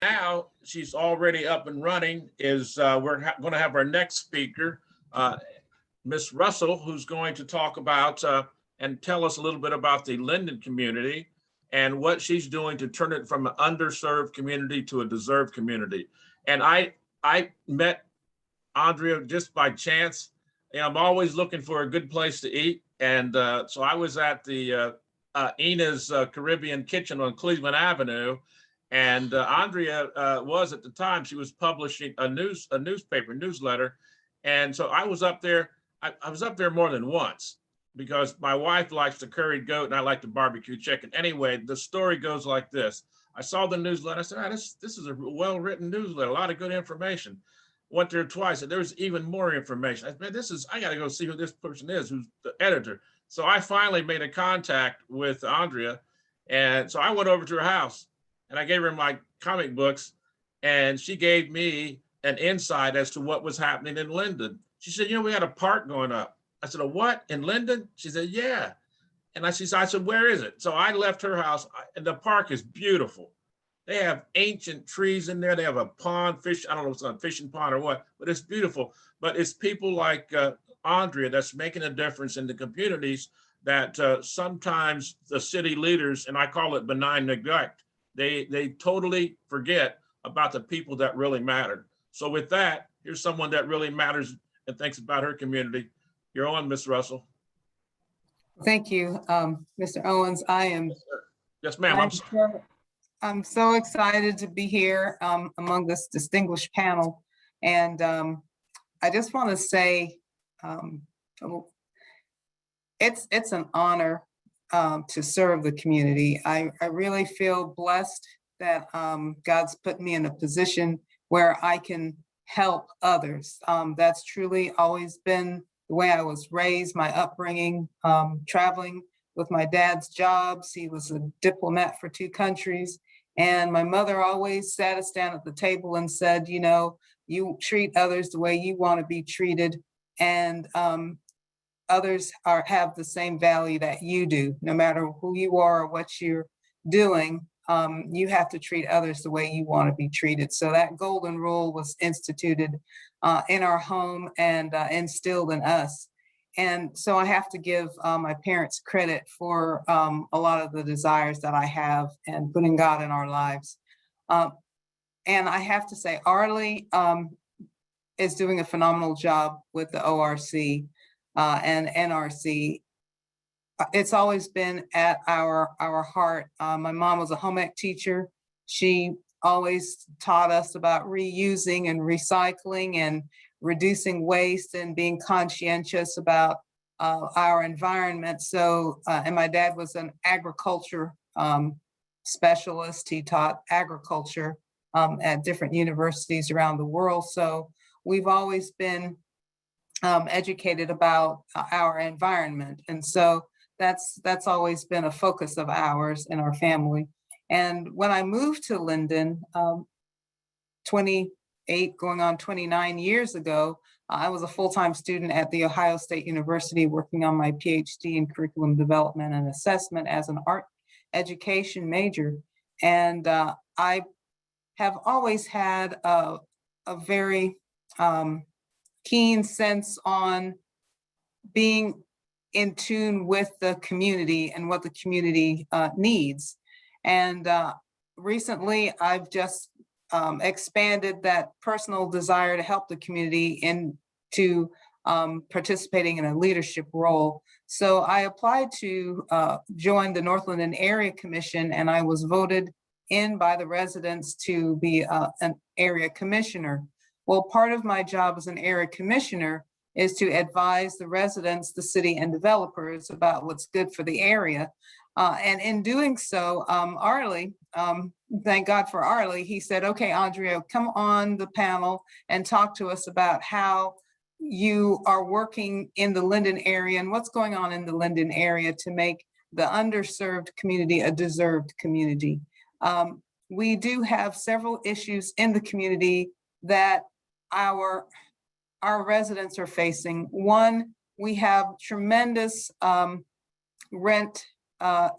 Now she's already up and running. Is we're going to have our next speaker, uh, Miss Russell, who's going to talk about and tell us a little bit about the Linden community and what she's doing to turn it from an underserved community to a deserved community. And I met Andrea just by chance. You know, I'm always looking for a good place to eat, and so I was at the Ina's Caribbean Kitchen on Cleveland Avenue, and Andrea was at the time, she was publishing a newspaper newsletter, and so I was up there. I was up there more than once because my wife likes the curried goat and I like the barbecue chicken. Anyway, the story goes like this. I saw the newsletter. I said, this is a well-written newsletter, a lot of good information. Went there twice, and there was even more information. I said, man, I got to go see who this person is, who's the editor. So I finally made a contact with Andrea. And so I went over to her house and I gave her my comic books, and she gave me an insight as to what was happening in Linden. She said, we had a park going up. I said, a what, in Linden? She said, yeah. And I said, where is it? So I left her house, and the park is beautiful. They have ancient trees in there. They have a pond, fish. I don't know if it's a fishing pond or what, but it's beautiful. But it's people like Andrea that's making a difference in the communities that sometimes the city leaders, and I call it benign neglect, they totally forget about the people that really matter. So with that, here's someone that really matters and thinks about her community. You're on, Miss Russell. Thank you, Mr. Owens. I am. Yes, ma'am. I'm so excited to be here among this distinguished panel. And I just want to say it's an honor to serve the community. I really feel blessed that God's put me in a position where I can help others. That's truly always been the way I was raised, my upbringing, traveling with my dad's jobs. He was a diplomat for 2 countries. And my mother always sat us down at the table and said, you treat others the way you want to be treated. And others have the same value that you do, no matter who you are or what you're doing. You have to treat others the way you want to be treated. So that golden rule was instituted in our home and instilled in us. And so I have to give my parents credit for a lot of the desires that I have and putting God in our lives. And I have to say, Arlie is doing a phenomenal job with the ORC and NRC. It's always been at our heart. My mom was a home ec teacher. She always taught us about reusing and recycling and reducing waste and being conscientious about our environment. So, and my dad was an agriculture specialist. He taught agriculture at different universities around the world. So we've always been educated about our environment. And so that's always been a focus of ours in our family. And when I moved to Linden 28 going on 29 years ago, I was a full-time student at The Ohio State University working on my PhD in curriculum development and assessment as an art education major. And I have always had a very keen sense on being in tune with the community and what the community needs. And recently, I've just expanded that personal desire to help the community into participating in a leadership role. So I applied to join the North Linden Area Commission, and I was voted in by the residents to be an area commissioner. Well, part of my job as an area commissioner is to advise the residents, the city, and developers about what's good for the area. And in doing so, Arlie, thank God for Arlie, he said, okay, Andrea, come on the panel and talk to us about how you are working in the Linden area and what's going on in the Linden area to make the underserved community a deserved community. We do have several issues in the community that our residents are facing. One, we have tremendous rent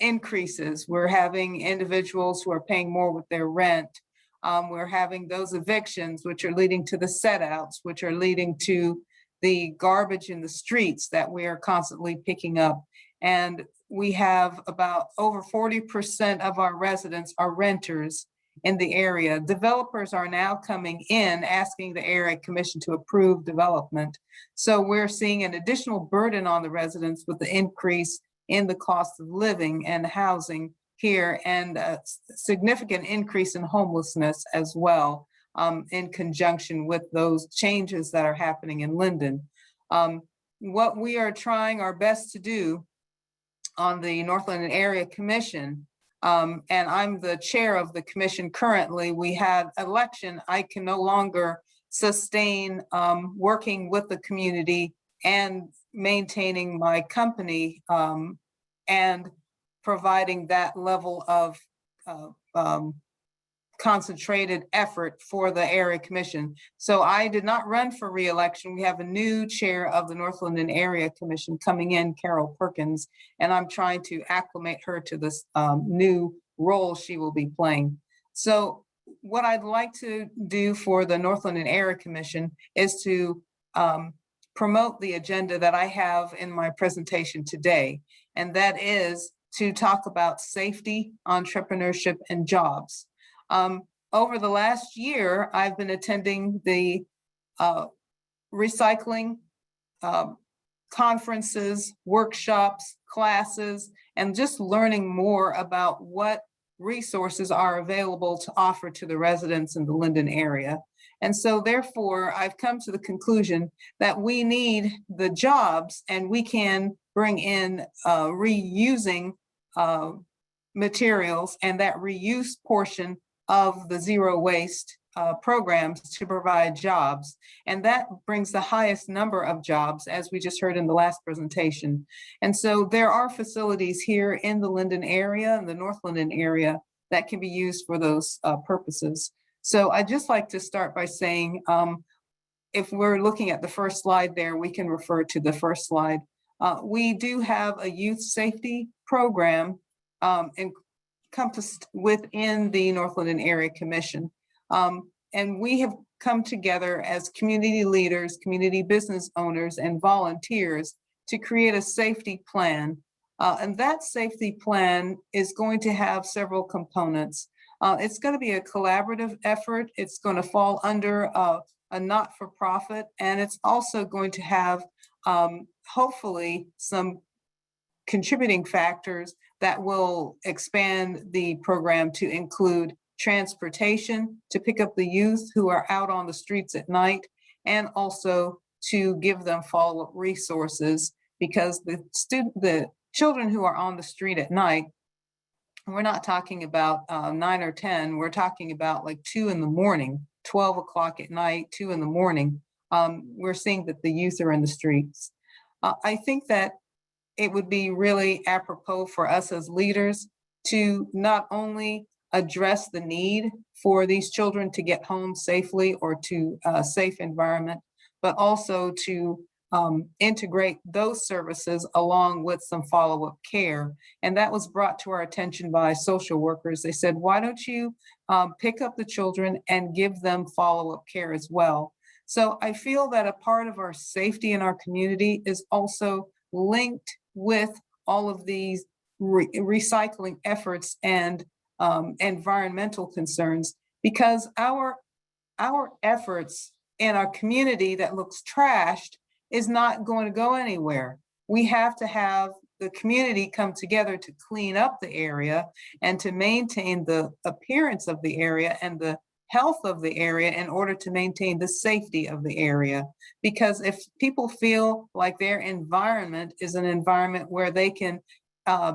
increases. We're having individuals who are paying more with their rent. We're having those evictions, which are leading to the set outs, which are leading to the garbage in the streets that we are constantly picking up. And we have about over 40% of our residents are renters in the area. Developers are now coming in asking the area commission to approve development. So we're seeing an additional burden on the residents with the increase in the cost of living and housing here, and a significant increase in homelessness as well, in conjunction with those changes that are happening in Linden. What we are trying our best to do on the North Linden Area Commission, and I'm the chair of the commission currently. We had election. I can no longer sustain working with the community and maintaining my company and providing that level of concentrated effort for the area commission. So I did not run for re-election. We have a new chair of the North Linden Area Commission coming in, Carol Perkins, and I'm trying to acclimate her to this new role she will be playing. So what I'd like to do for the North Linden Area Commission is to promote the agenda that I have in my presentation today, and that is to talk about safety, entrepreneurship, and jobs. Over the last year, I've been attending the recycling conferences, workshops, classes, and just learning more about what resources are available to offer to the residents in the Linden area. And so therefore, I've come to the conclusion that we need the jobs, and we can bring in reusing materials and that reuse portion of the zero waste programs to provide jobs. And that brings the highest number of jobs, as we just heard in the last presentation. And so there are facilities here in the Linden area and the North Linden area that can be used for those purposes. So I'd just like to start by saying, if we're looking at the first slide there, we can refer to the first slide. We do have a youth safety program encompassed within the North Linden Area Commission. And we have come together as community leaders, community business owners, and volunteers to create a safety plan. And that safety plan is going to have several components. It's going to be a collaborative effort. It's going to fall under a not-for-profit, and it's also going to have hopefully some contributing factors that will expand the program to include transportation to pick up the youth who are out on the streets at night, and also to give them follow-up resources, because the children who are on the street at night, we're not talking about 9 or 10, we're talking about like 2 in the morning, 12 o'clock at night, 2 in the morning. We're seeing that the youth are in the streets. I think that it would be really apropos for us as leaders to not only address the need for these children to get home safely or to a safe environment, but also to integrate those services along with some follow-up care. And that was brought to our attention by social workers. They said, why don't you pick up the children and give them follow-up care as well? So I feel that a part of our safety in our community is also linked with all of these recycling efforts and environmental concerns, because our efforts in our community that looks trashed is not going to go anywhere. We have to have the community come together to clean up the area and to maintain the appearance of the area and the health of the area in order to maintain the safety of the area. Because if people feel like their environment is an environment where they can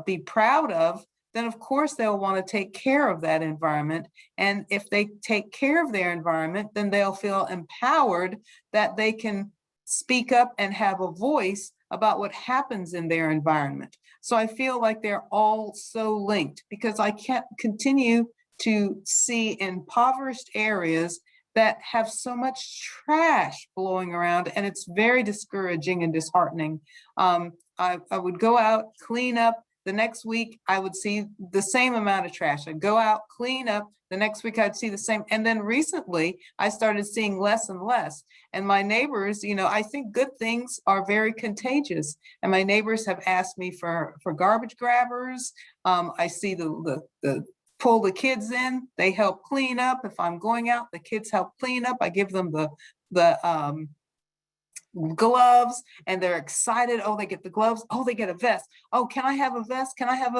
be proud of, then of course they'll want to take care of that environment. And if they take care of their environment, then they'll feel empowered that they can speak up and have a voice about what happens in their environment. So I feel like they're all so linked, because I can't continue to see impoverished areas that have so much trash blowing around, and it's very discouraging and disheartening. I would go out, clean up The next week, I would see the same amount of trash. I'd go out, clean up. The next week, I'd see the same. And then recently, I started seeing less and less. And my neighbors, I think good things are very contagious. And my neighbors have asked me for garbage grabbers. I see the pull the kids in. They help clean up. If I'm going out, the kids help clean up. I give them the gloves, and they're excited. Oh, they get the gloves. Oh, they get a vest. Oh, can I have a vest? Can I have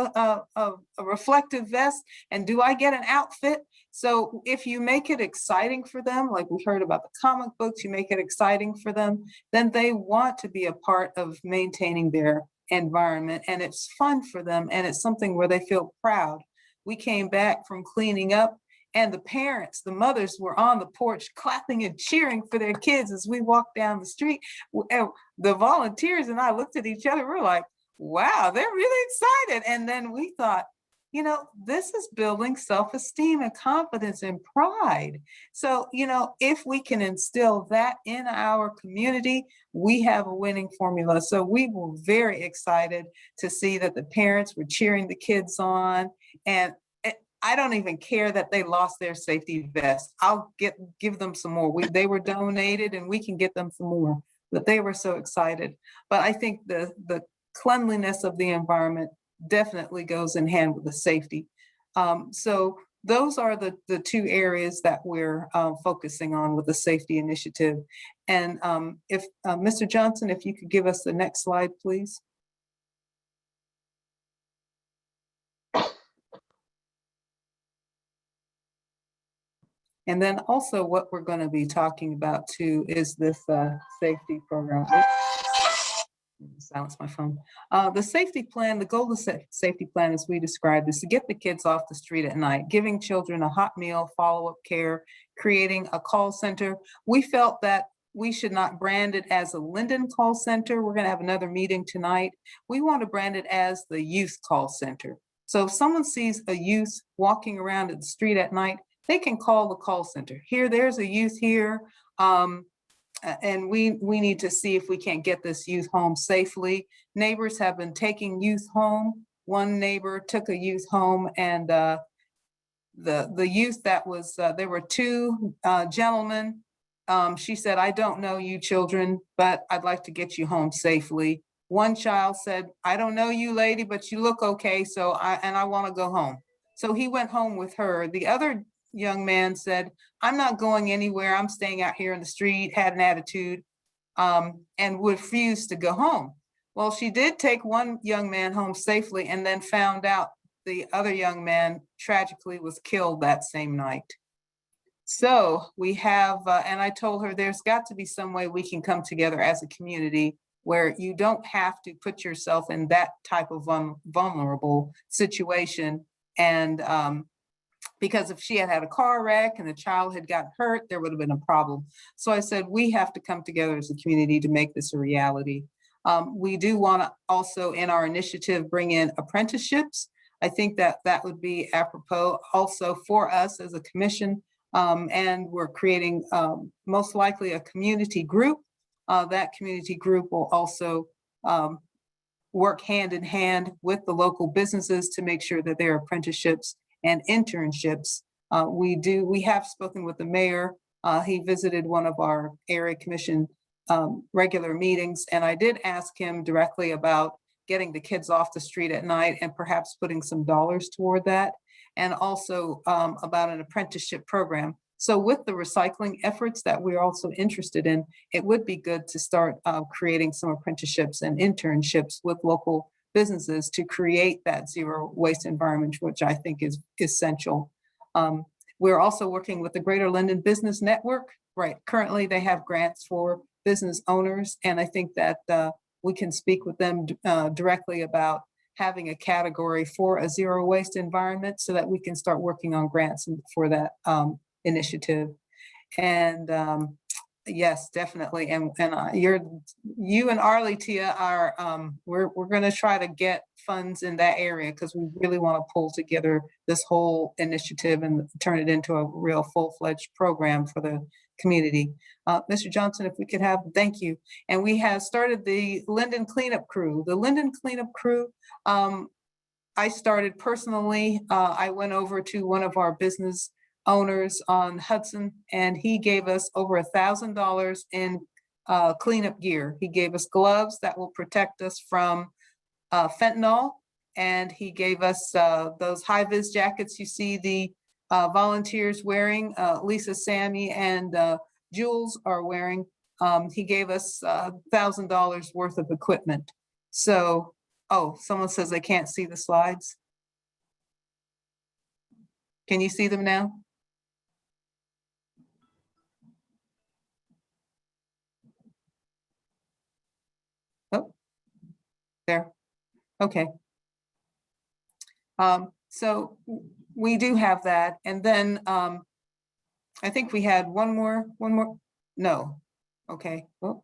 a reflective vest? And do I get an outfit? So if you make it exciting for them, like we heard about the comic books, you make it exciting for them, then they want to be a part of maintaining their environment, and it's fun for them, and it's something where they feel proud. We came back from cleaning up, and the parents, the mothers, were on the porch clapping and cheering for their kids as we walked down the street. The volunteers and I looked at each other, we were like, wow, they're really excited. And then we thought, this is building self-esteem and confidence and pride. So, if we can instill that in our community, we have a winning formula. So we were very excited to see that the parents were cheering the kids on. And I don't even care that they lost their safety vest. I'll give them some more. They were donated, and we can get them some more. But they were so excited. But I think the cleanliness of the environment definitely goes in hand with the safety. So those are the two areas that we're focusing on with the safety initiative. And if Mr. Johnson, if you could give us the next slide, please. And then also what we're going to be talking about too is this safety program. Silence my phone. The safety plan, the goal of the safety plan, as we described, is to get the kids off the street at night, giving children a hot meal, follow-up care, creating a call center. We felt that we should not brand it as a Linden call center. We're going to have another meeting tonight. We want to brand it as the youth call center. So if someone sees a youth walking around at the street at night, they can call the call center. There's a youth here, and we need to see if we can't get this youth home safely. Neighbors have been taking youth home. One neighbor took a youth home, and the youth that was, there were two gentlemen. She said, I don't know you children, but I'd like to get you home safely. One child said, I don't know you, lady, but you look okay, so I want to go home. So he went home with her. The other young man said, I'm not going anywhere. I'm staying out here in the street, had an attitude, and refused to go home. Well, she did take one young man home safely, and then found out the other young man tragically was killed that same night. So we have, and I told her there's got to be some way we can come together as a community where you don't have to put yourself in that type of vulnerable situation. And because if she had had a car wreck and the child had gotten hurt, there would have been a problem. So I said, we have to come together as a community to make this a reality. We do want to also, in our initiative, bring in apprenticeships. I think that would be apropos also for us as a commission. And we're creating most likely a community group. That community group will also work hand in hand with the local businesses to make sure that there are apprenticeships and internships. We have spoken with the mayor. He visited one of our area commission regular meetings, and I did ask him directly about getting the kids off the street at night and perhaps putting some dollars toward that, and also about an apprenticeship program. So with the recycling efforts that we're also interested in, it would be good to start creating some apprenticeships and internships with local businesses to create that zero waste environment, which I think is essential. We're also working with the Greater Linden Business Network. Right, currently they have grants for business owners, and I think that we can speak with them directly about having a category for a zero waste environment so that we can start working on grants for that initiative. And yes, definitely. And you and Arlie, Tia, are we're going to try to get funds in that area because we really want to pull together this whole initiative and turn it into a real full-fledged program for the community. Mr. Johnson, if we could have, thank you. And we have started the Linden cleanup crew. The Linden cleanup crew I started personally, I went over to one of our business owners on Hudson, and he gave us over $1,000 in cleanup gear. He gave us gloves that will protect us from fentanyl, and he gave us those high-vis jackets you see the volunteers wearing, Lisa, Sammy, and Jules are wearing. He gave us $1,000 worth of equipment. So, oh, someone says they can't see the slides. Can you see them now? Oh, there. Okay. So we do have that. And then I think we had one more, no. Okay, well,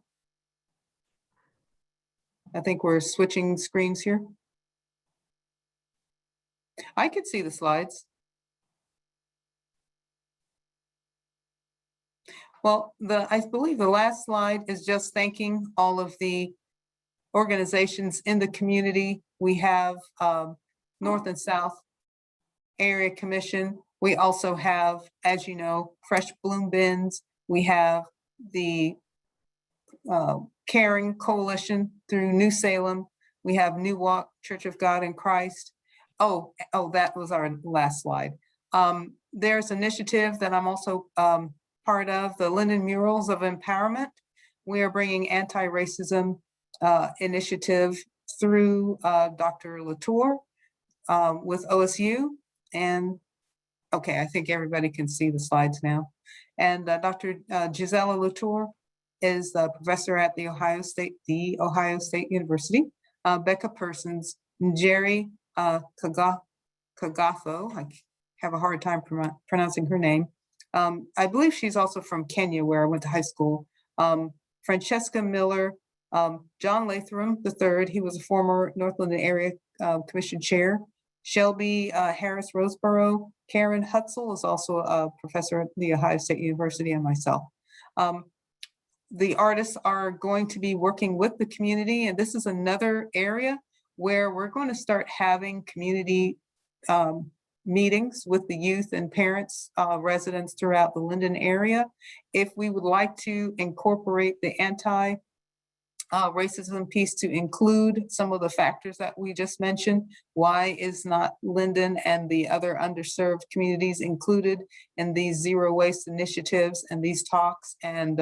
I think we're switching screens here. I could see the slides. Well, I believe the last slide is just thanking all of the organizations in the community. We have North and South Area Commission. We also have, as you know, Fresh Bloom Bins. We have the Caring Coalition through New Salem. We have New Walk Church of God in Christ. Oh, that was our last slide. There's an initiative that I'm also part of, the Linden Murals of Empowerment. We are bringing anti-racism initiative through Dr. Latour with OSU. And okay, I think everybody can see the slides now. And Dr. Gisela Latour is the professor at the Ohio State University. Becca Persons, Jerry Kagafo, I have a hard time pronouncing her name. I believe she's also from Kenya, where I went to high school. Francesca Miller, John Latham III, he was a former North Linden Area Commission chair. Shelby Harris Roseborough, Karen Hutzel is also a professor at the Ohio State University, and myself. The artists are going to be working with the community, and this is another area where we're going to start having community meetings with the youth and parents, residents throughout the Linden area. If we would like to incorporate the anti-racism piece to include some of the factors that we just mentioned, why is not Linden and the other underserved communities included in these zero waste initiatives and these talks, and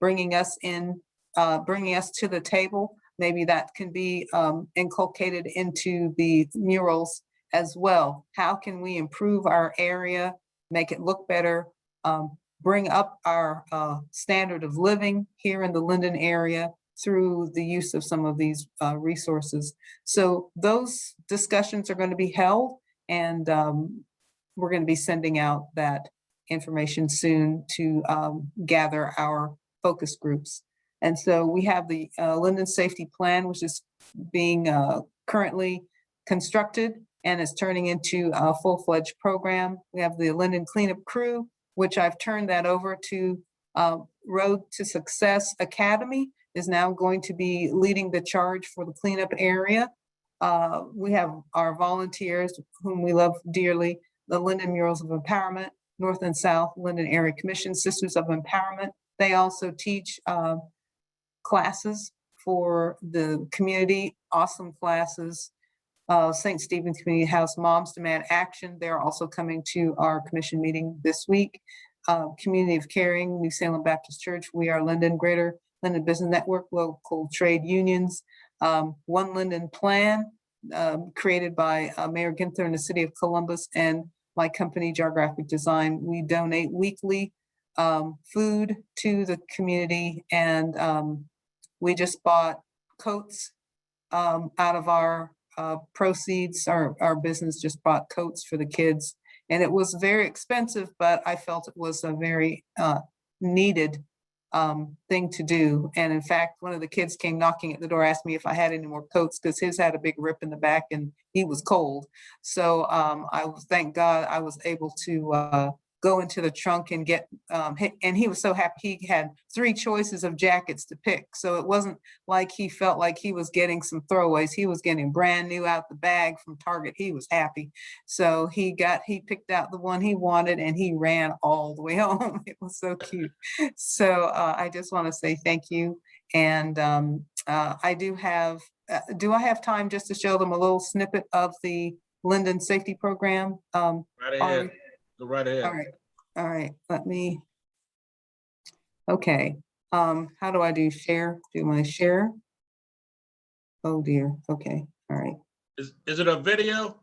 bringing us to the table? Maybe that can be inculcated into the murals as well. How can we improve our area, make it look better, bring up our standard of living here in the Linden area through the use of some of these resources? So those discussions are going to be held, and we're going to be sending out that information soon to gather our focus groups. And so we have the Linden Safety Plan, which is being currently constructed and is turning into a full-fledged program. We have the Linden Cleanup Crew, which I've turned that over to Road to Success Academy, is now going to be leading the charge for the cleanup area. We have our volunteers, whom we love dearly, the Linden Murals of Empowerment, North and South Linden Area Commission, Sisters of Empowerment. They also teach classes for the community, awesome classes. St. Stephen's Community House Moms Demand Action, they're also coming to our commission meeting this week. Community of Caring, New Salem Baptist Church, We Are Linden, Greater Linden Business Network, local trade unions, One Linden Plan, created by Mayor Ginther in the city of Columbus, and my company, Geographic Design. We donate weekly food to the community, and we just bought coats out of our proceeds. Our business just bought coats for the kids, and it was very expensive, but I felt it was a very needed thing to do. And in fact, one of the kids came knocking at the door, asked me if I had any more coats, because his had a big rip in the back and he was cold. So thank God I was able to go into the trunk and get, and he was so happy he had 3 choices of jackets to pick. So it wasn't like he felt like he was getting some throwaways. He was getting brand new out the bag from Target. He was happy. So he picked out the one he wanted and he ran all the way home. It was so cute. So I just want to say thank you. And I do I have time just to show them a little snippet of the Linden Safety Program? Right ahead. Go right ahead. All right, let me. Okay, how do I do share? Do my share? Oh dear, okay, all right. Is it a video?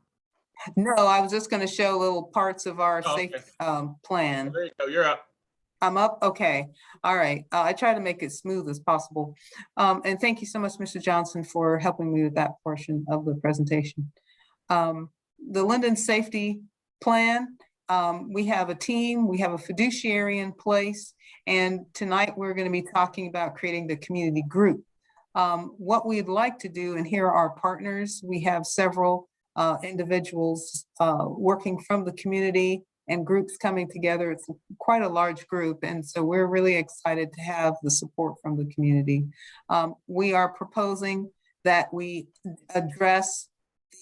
No, I was just gonna show little parts of our Oh, safe okay. plan. There you go, you're up. I'm up, okay, all right. I try to make it smooth as possible. And thank you so much, Mr. Johnson, for helping me with that portion of the presentation. The Linden Safety Plan, we have a team, we have a fiduciary in place, and tonight we're going to be talking about creating the community group. What we'd like to do, and here are our partners, we have several individuals working from the community and groups coming together. It's quite a large group, and so we're really excited to have the support from the community. We are proposing that we address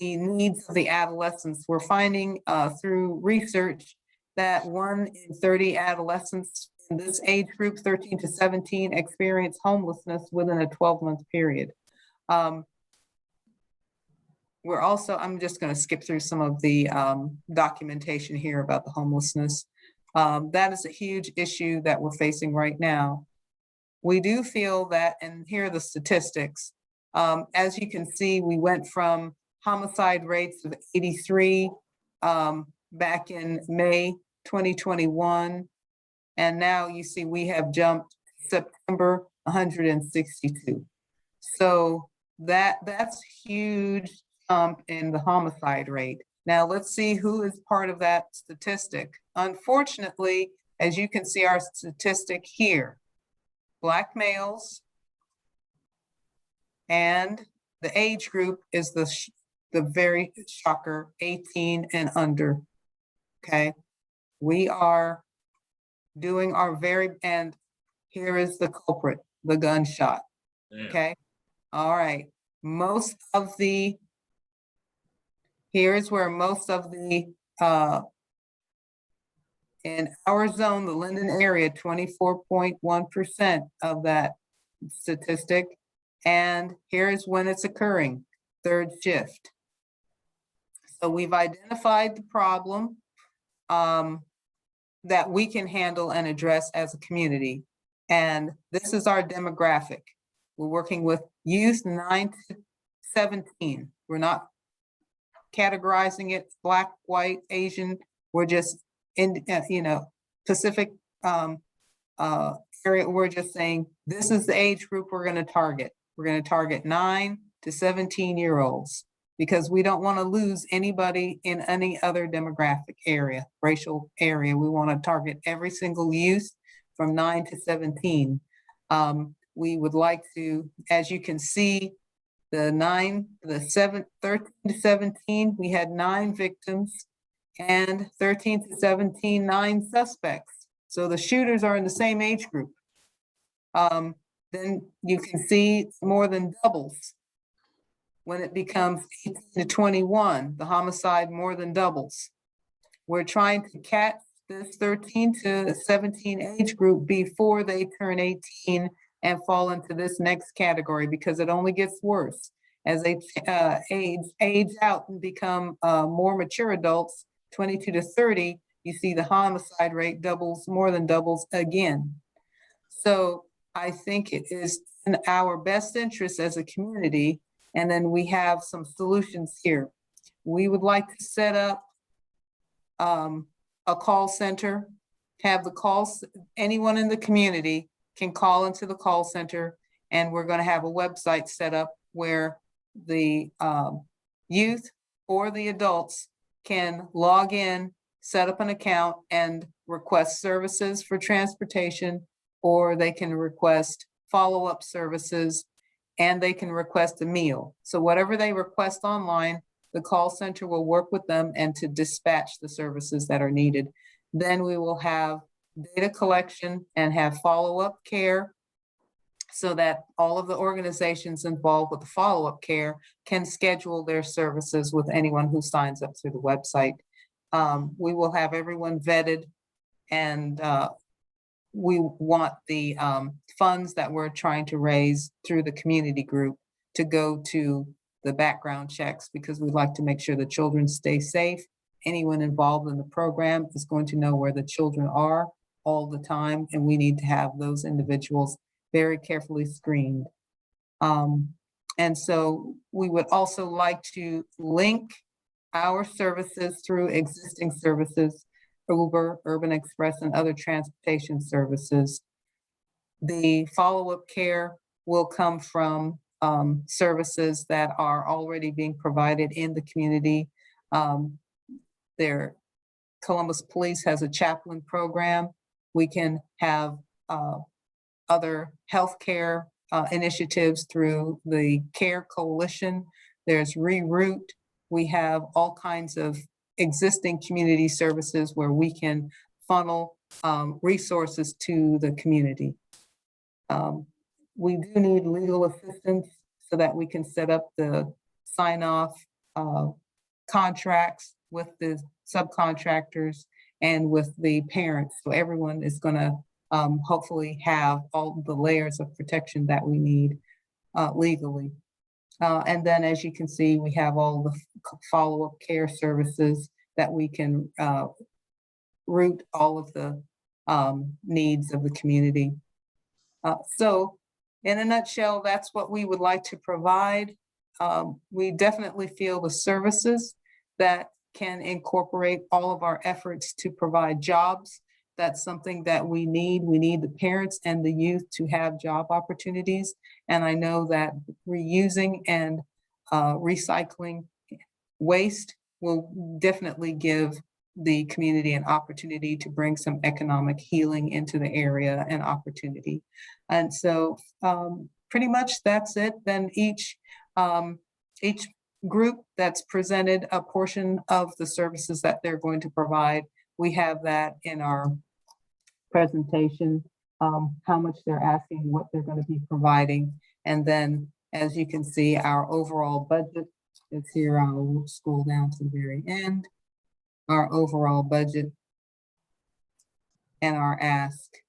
the needs of the adolescents. We're finding through research that 1 in 30 adolescents in this age group, 13 to 17, experience homelessness within a 12-month period. We're also, I'm just going to skip through some of the documentation here about the homelessness. That is a huge issue that we're facing right now. We do feel that, and here are the statistics. As you can see, we went from homicide rates of 83 back in May 2021. And now you see we have jumped September 162. So that's huge in the homicide rate. Now let's see who is part of that statistic. Unfortunately, as you can see our statistic here, Black males, and the age group is the very shocker, 18 and under, okay? We are doing our very, and here is the culprit, the gunshot, okay? All right, here's where most of the, in our zone, the Linden area, 24.1% of that statistic, and here's when it's occurring, 3rd shift. So we've identified the problem that we can handle and address as a community. And this is our demographic. We're working with youth 9 to 17. We're not categorizing it Black, white, Asian. We're just in, Pacific area. We're just saying, this is the age group we're going to target. We're going to target 9 to 17-year-olds because we don't want to lose anybody in any other demographic area, racial area. We want to target every single youth from 9 to 17. We would like to, as you can see, 13 to 17, we had 9 victims, and 13 to 17, 9 suspects. So the shooters are in the same age group. Then you can see more than doubles. When it becomes 18 to 21, the homicide more than doubles. We're trying to catch this 13 to 17 age group before they turn 18 and fall into this next category, because it only gets worse. As they age out and become more mature adults, 22 to 30, you see the homicide rate more than doubles again. So I think it is in our best interest as a community. And then we have some solutions here. We would like to set up a call center, have the calls, anyone in the community can call into the call center, and we're going to have a website set up where the youth or the adults can log in, set up an account, and request services for transportation, or they can request follow-up services, and they can request a meal. So whatever they request online, the call center will work with them and to dispatch the services that are needed. Then we will have data collection and have follow-up care so that all of the organizations involved with the follow-up care can schedule their services with anyone who signs up through the website. We will have everyone vetted, and we want the funds that we're trying to raise through the community group to go to the background checks, because we'd like to make sure the children stay safe. Anyone involved in the program is going to know where the children are all the time, and we need to have those individuals very carefully screened. And so we would also like to link our services through existing services, Uber, Urban Express, and other transportation services. The follow-up care will come from services that are already being provided in the community. Columbus Police has a chaplain program. We can have other healthcare initiatives through the CARE Coalition. There's Reroute. We have all kinds of existing community services where we can funnel resources to the community. We do need legal assistance so that we can set up the sign-off contracts with the subcontractors and with the parents. So everyone is gonna hopefully have all the layers of protection that we need legally. And then, as you can see, we have all the follow-up care services that we can route all of the needs of the community. So in a nutshell, that's what we would like to provide. We definitely feel the services that can incorporate all of our efforts to provide jobs. That's something that we need. We need the parents and the youth to have job opportunities. And I know that reusing and recycling waste will definitely give the community an opportunity to bring some economic healing into the area and opportunity. And so pretty much that's it. Then each group that's presented a portion of the services that they're going to provide. We have that in our presentation, how much they're asking, what they're going to be providing. And then, as you can see, our overall budget is here. I'll scroll down to the very end. Our overall budget and our ask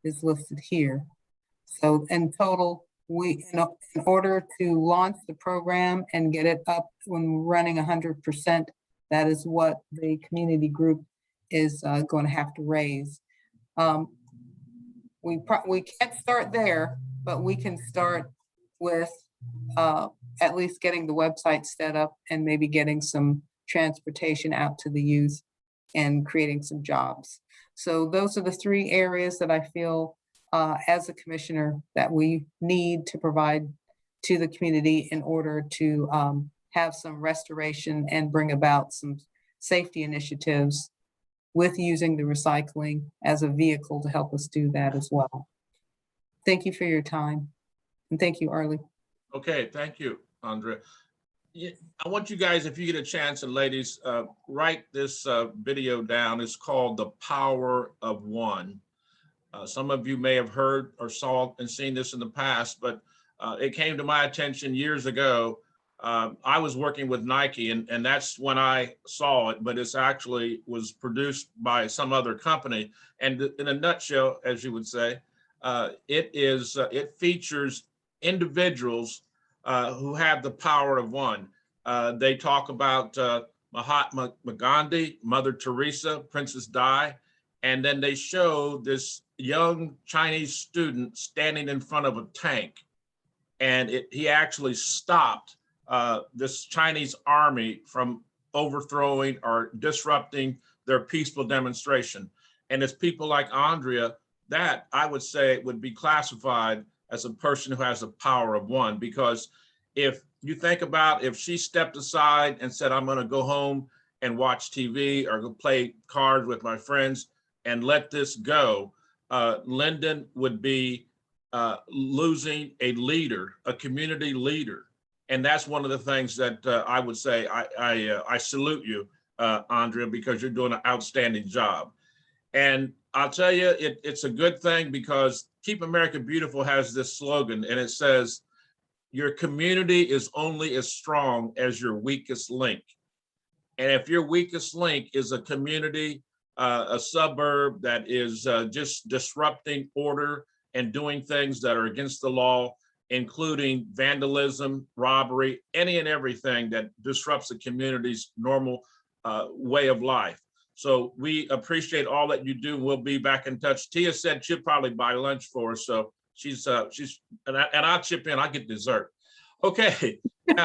is listed here. So in total, in order to launch the program and get it up when running 100%, that is what the community group is going to have to raise. We can't start there, but we can start with at least getting the website set up and maybe getting some transportation out to the youth and creating some jobs. So those are the three areas that I feel as a commissioner that we need to provide to the community in order to have some restoration and bring about some safety initiatives with using the recycling as a vehicle to help us do that as well. Thank you for your time. And thank you, Arlie. Okay, thank you, Andrea. I want you guys, if you get a chance, and ladies, write this video down. It's called The Power of One. Some of you may have heard or saw and seen this in the past, but it came to my attention years ago. I was working with Nike, and that's when I saw it, but it's actually was produced by some other company. And in a nutshell, as you would say, it features individuals who have the power of one. They talk about Mahatma Gandhi, Mother Teresa, Princess Di, and then they show this young Chinese student standing in front of a tank, and he actually stopped this Chinese army from overthrowing or disrupting their peaceful demonstration. And it's people like Andrea that I would say would be classified as a person who has the power of one, because if you think about if she stepped aside and said, I'm going to go home and watch TV or go play cards with my friends and let this go, Linden would be losing a leader, a community leader. And that's one of the things that I would say, I salute you Andrea, because you're doing an outstanding job. And I'll tell you, it's a good thing because Keep America Beautiful has this slogan, and it says, your community is only as strong as your weakest link. And if your weakest link is a community, a suburb that is just disrupting order and doing things that are against the law, including vandalism, robbery, any and everything that disrupts the community's normal way of life. So we appreciate all that you do. We'll be back in touch. Tia said she'll probably buy lunch for us. So she's and I'll chip in, I'll get dessert. Okay,